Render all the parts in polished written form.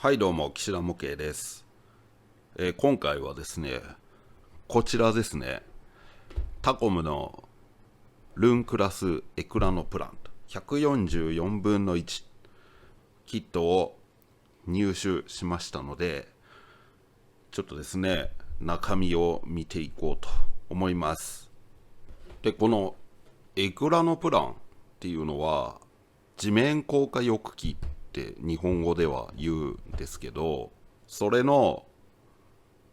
はいどうも、岸田模型です。今回はですね、こちらですね、タコムのルンクラスエクラノプラント144分の1キットを入手しましたので、ちょっとですね、中身を見ていこうと思います。で、このエクラノプランっていうのは、地面効果翼機って日本語では言うんですけど、それの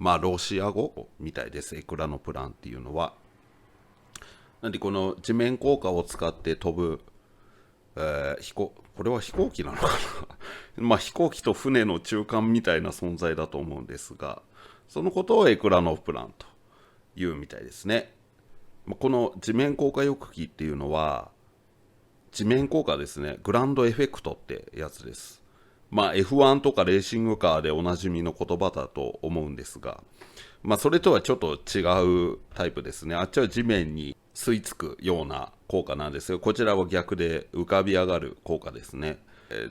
ロシア語みたいです、エクラノプランっていうのは。なんで、この地面効果を使って飛ぶ、これは飛行機なのかな飛行機と船の中間みたいな存在だと思うんですが、そのことをエクラノプランというみたいですね。この地面効果翼機っていうのは、地面効果ですね、グランドエフェクトってやつです。F1 とかレーシングカーでおなじみの言葉だと思うんですが、それとはちょっと違うタイプですね。あっちは地面に吸い付くような効果なんですが、こちらは逆で浮かび上がる効果ですね。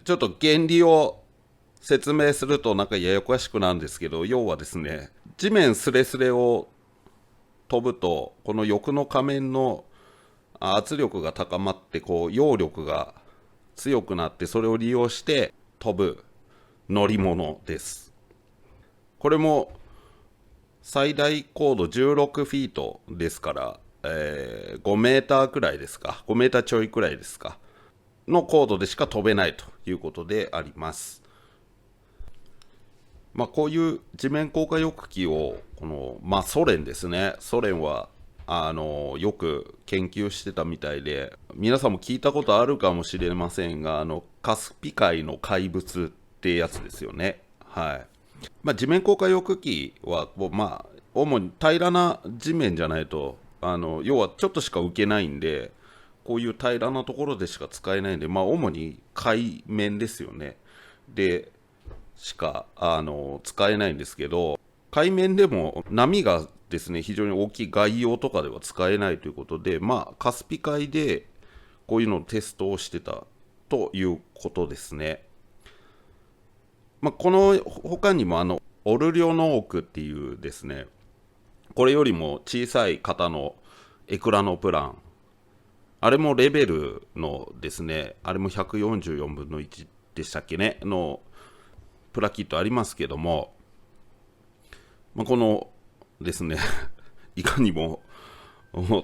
ちょっと原理を説明するとなんかややこしくなんですけど、要はですね、地面スレスレを飛ぶと、この翼の仮面の圧力が高まって、揚力が強くなって、それを利用して飛ぶ乗り物です。これも最大高度16フィートですから、5メーターくらいですか、5メーターちょいくらいですか、の高度でしか飛べないということであります。こういう地面効果翼機を、ソ連ですね、ソ連はよく研究してたみたいで、皆さんも聞いたことあるかもしれませんが、カスピ海の怪物ってやつですよね。はい。地面効果翼機は主に平らな地面じゃないと、要はちょっとしか浮けないんで、こういう平らなところでしか使えないんで、主に海面ですよね。で、しか、使えないんですけど、海面でも波がですね、非常に大きい外洋とかでは使えないということで、カスピ海でこういうのをテストをしてたということですね。この他にもオルリョノークっていうですね、これよりも小さい型のエクラノプラン、あれもレベルのですね、あれも144分の1でしたっけね、のプラキットありますけども、このですね、いかにも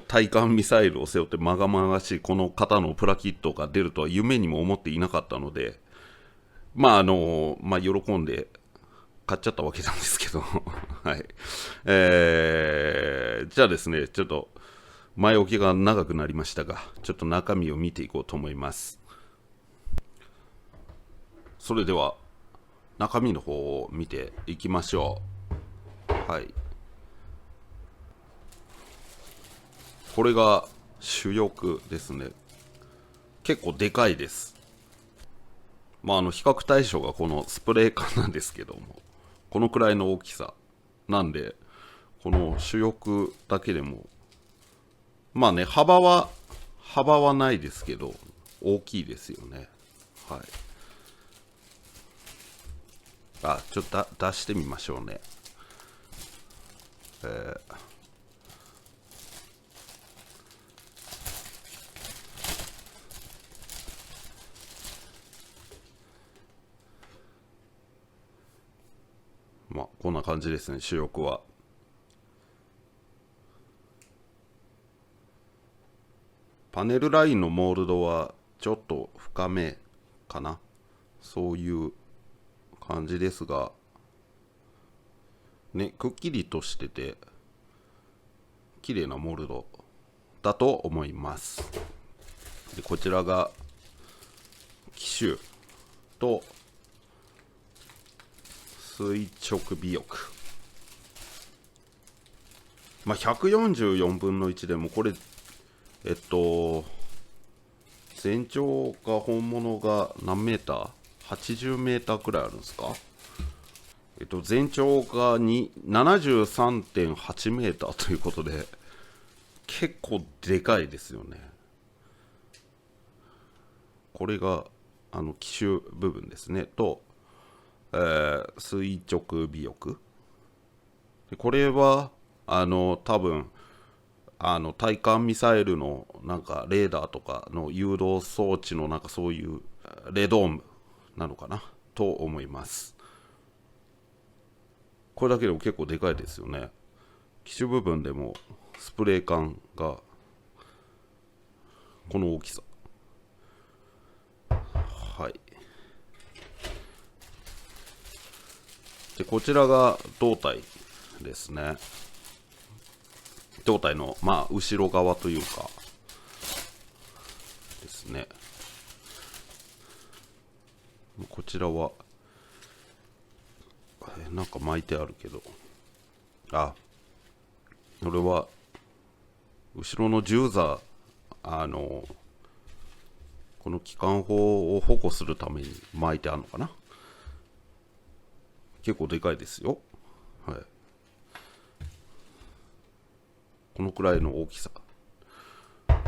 対艦ミサイルを背負ってまがまがしいこの型のプラキットが出るとは夢にも思っていなかったので、喜んで買っちゃったわけなんですけどはい。じゃあですね、ちょっと前置きが長くなりましたが、ちょっと中身を見ていこうと思います。それでは、中身の方を見ていきましょう。はい。これが主翼ですね。結構でかいです。比較対象がこのスプレー缶なんですけども、このくらいの大きさなんで、この主翼だけでも幅はないですけど大きいですよね。はい。ちょっと出してみましょうね。こんな感じですね、主翼は。パネルラインのモールドはちょっと深めかな、そういう感じですがね、くっきりとしてて綺麗なモールドだと思います。でこちらが機種と垂直尾翼。144分の1でもこれ、全長が本物が何メーター ?80 メーターくらいあるんですか？全長が73.8メーターということで、結構でかいですよね。これが機種部分ですね。と、垂直尾翼で、これは多分対艦ミサイルのなんかレーダーとかの誘導装置のなんかそういうレドームなのかなと思います。これだけでも結構でかいですよね。機種部分でもスプレー缶がこの大きさ。はい。でこちらが胴体ですね。胴体のまあ後ろ側というかですね。こちらはなんか巻いてあるけど、これは後ろの銃座、この機関砲を保護するために巻いてあるのかな。結構でかいですよ。はい。このくらいの大きさ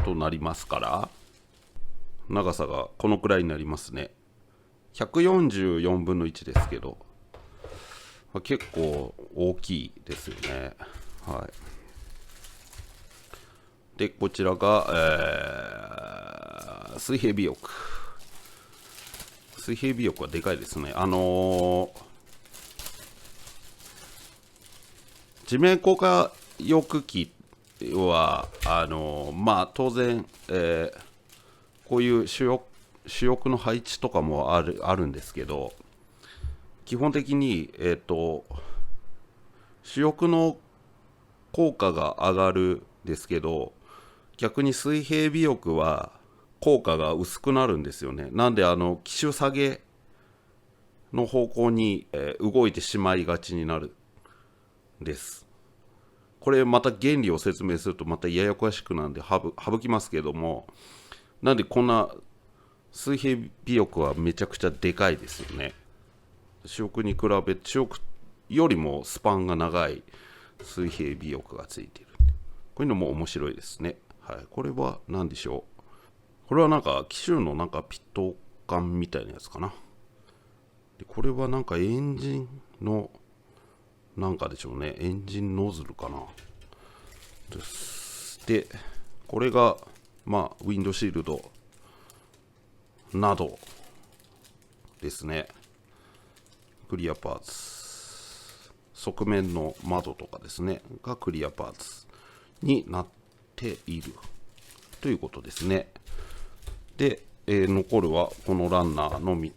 となりますから、長さがこのくらいになりますね。144分の1ですけど、結構大きいですよね。はい。で、こちらが、水平尾翼。水平尾翼はでかいですね。地面降下翼機は、まあ、当然、こういう主翼の配置とかもあるんですけど、基本的に、主翼の効果が上がるんですけど、逆に水平尾翼は効果が薄くなるんですよね。なんで機種下げの方向に、動いてしまいがちになるんです。これまた原理を説明するとまたややこしくなんで省きますけども、なんでこんな水平尾翼はめちゃくちゃでかいですよね。主翼に比べ主翼よりもスパンが長い水平尾翼がついている。こういうのも面白いですね。はい、これは何でしょう。これはなんか機種のなんかピット管みたいなやつかな。でこれはなんかエンジンのなんかでしょうね。エンジンノズルかな。でこれがまあウィンドシールドなどですね。クリアパーツ、側面の窓とかですねがクリアパーツになっているということですね。で、残るはこのランナーのみ、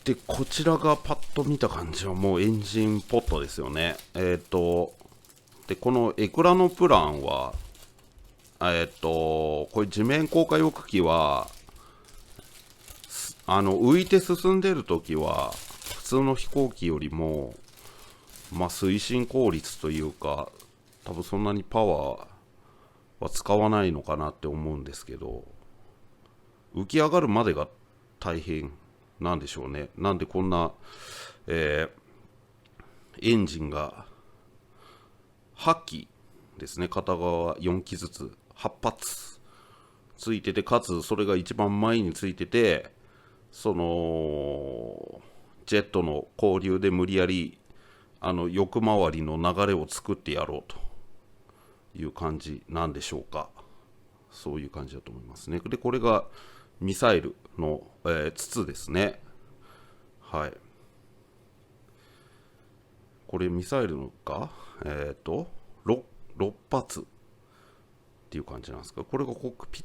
でこちらがパッと見た感じはもうエンジンポットですよね。でこのエクラのプランはこれ地面降下翼機は浮いて進んでるときは普通の飛行機よりもまあ推進効率というか多分そんなにパワーは使わないのかなって思うんですけど、浮き上がるまでが大変なんでしょうね。なんでこんな、エンジンが8機ですね、片側4機ずつ8発ついてて、かつそれが一番前についてて、そのジェットの交流で無理やり横回りの流れを作ってやろうという感じなんでしょうか。そういう感じだと思いますね。でこれがミサイルの、筒ですね。はい。これミサイルのか6発っていう感じなんですか。これがコックピッ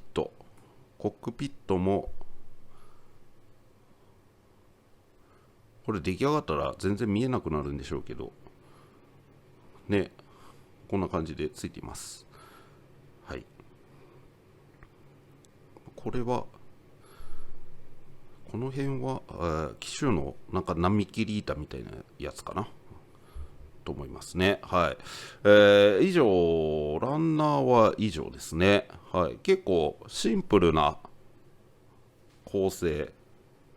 トもこれ出来上がったら全然見えなくなるんでしょうけどね、こんな感じでついています。はい。これはこの辺は機種のなんか並切り板みたいなやつかなと思いますね。はい。以上ランナーは以上ですね。はい。結構シンプルな構成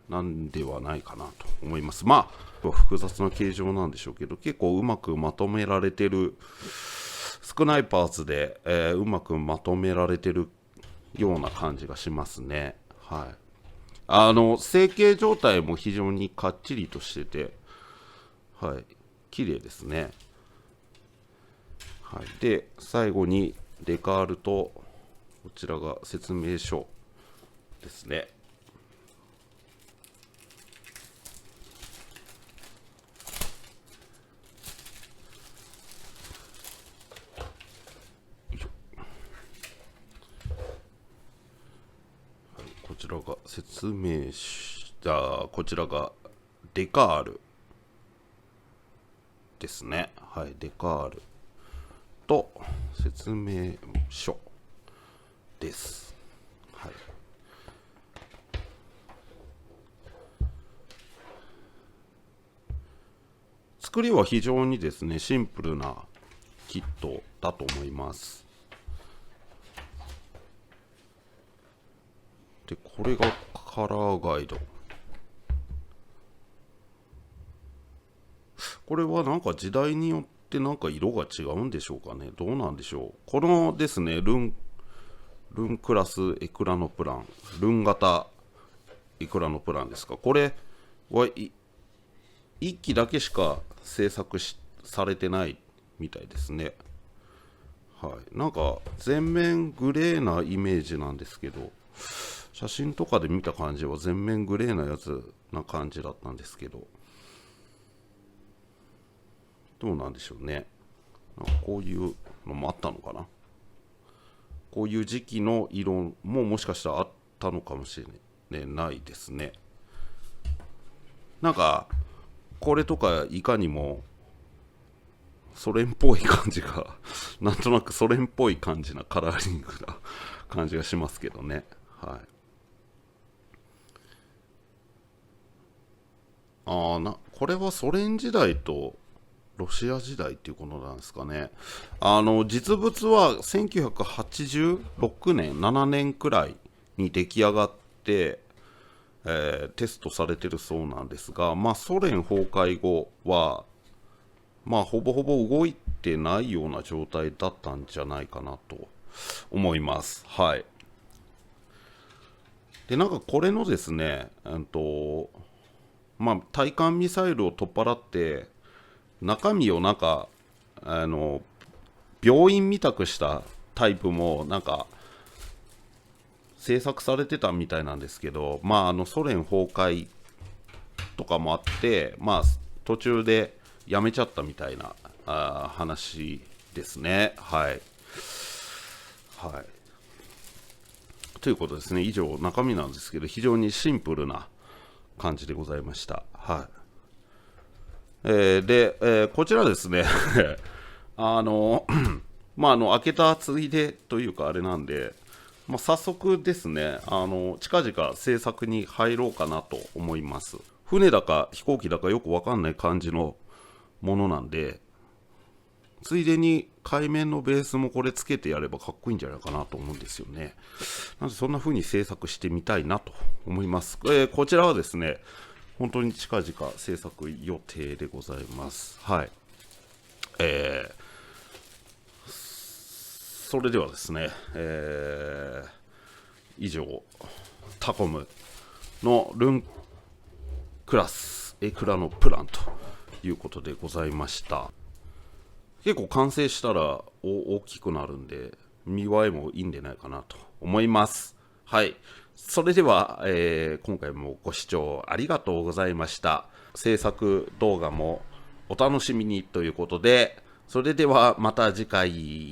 なんではないかなと思います。まあ複雑な形状なんでしょうけど、結構うまくまとめられてる、少ないパーツで、うまくまとめられてるような感じがしますね。はい。成形状態も非常にかっちりとしてて、はい、綺麗ですね。はい、で、最後にデカールと、こちらが説明書ですね。こちらが説明書、こちらがデカールですね。はい、デカールと説明書です。はい、作りは非常にですね、シンプルなキットだと思います。で、これがカラーガイド。これはなんか時代によってなんか色が違うんでしょうかね。どうなんでしょう。このですね、ルンクラスエクラノプラン、ルン型エクラノプランですか。これは1機だけしか制作されてないみたいですね。はい、なんか全面グレーなイメージなんですけど、写真とかで見た感じは全面グレーなやつな感じだったんですけど、どうなんでしょうね。なんかこういうのもあったのかな。こういう時期の色ももしかしたらあったのかもしれないですね。なんかこれとかいかにもソ連っぽい感じがなんとなくソ連っぽい感じなカラーリングな感じがしますけどね。はい。これはソ連時代とロシア時代っていうことなんですかね。実物は1986年、7年くらいに出来上がって、テストされてるそうなんですが、まあ、ソ連崩壊後は、まあ、ほぼほぼ動いてないような状態だったんじゃないかなと思います。はい。で、なんかこれのですね、まあ、対艦ミサイルを取っ払って、中身をなんか、あの、病院みたくしたタイプも、なんか、制作されてたみたいなんですけど、まあ、ソ連崩壊とかもあって、まあ、途中でやめちゃったみたいな話ですね。はい。はい。ということですね。以上、中身なんですけど、非常にシンプルな感じでございました。はい。で、こちらですねあの、まあ、開けたついでというかあれなんで、まあ、早速ですね、近々制作に入ろうかなと思います。船だか飛行機だかよくわかんない感じのものなんで、ついでに海面のベースもこれつけてやればかっこいいんじゃないかなと思うんですよね。なのでそんな風に制作してみたいなと思います。こちらはですね、本当に近々制作予定でございます。はい。それではですね、以上、タコムのルンクラスエクラのプランということでございました。結構完成したら大きくなるんで、見栄えもいいんじゃないかなと思います。はい。それでは、今回もご視聴ありがとうございました。制作動画もお楽しみにということで、それではまた次回。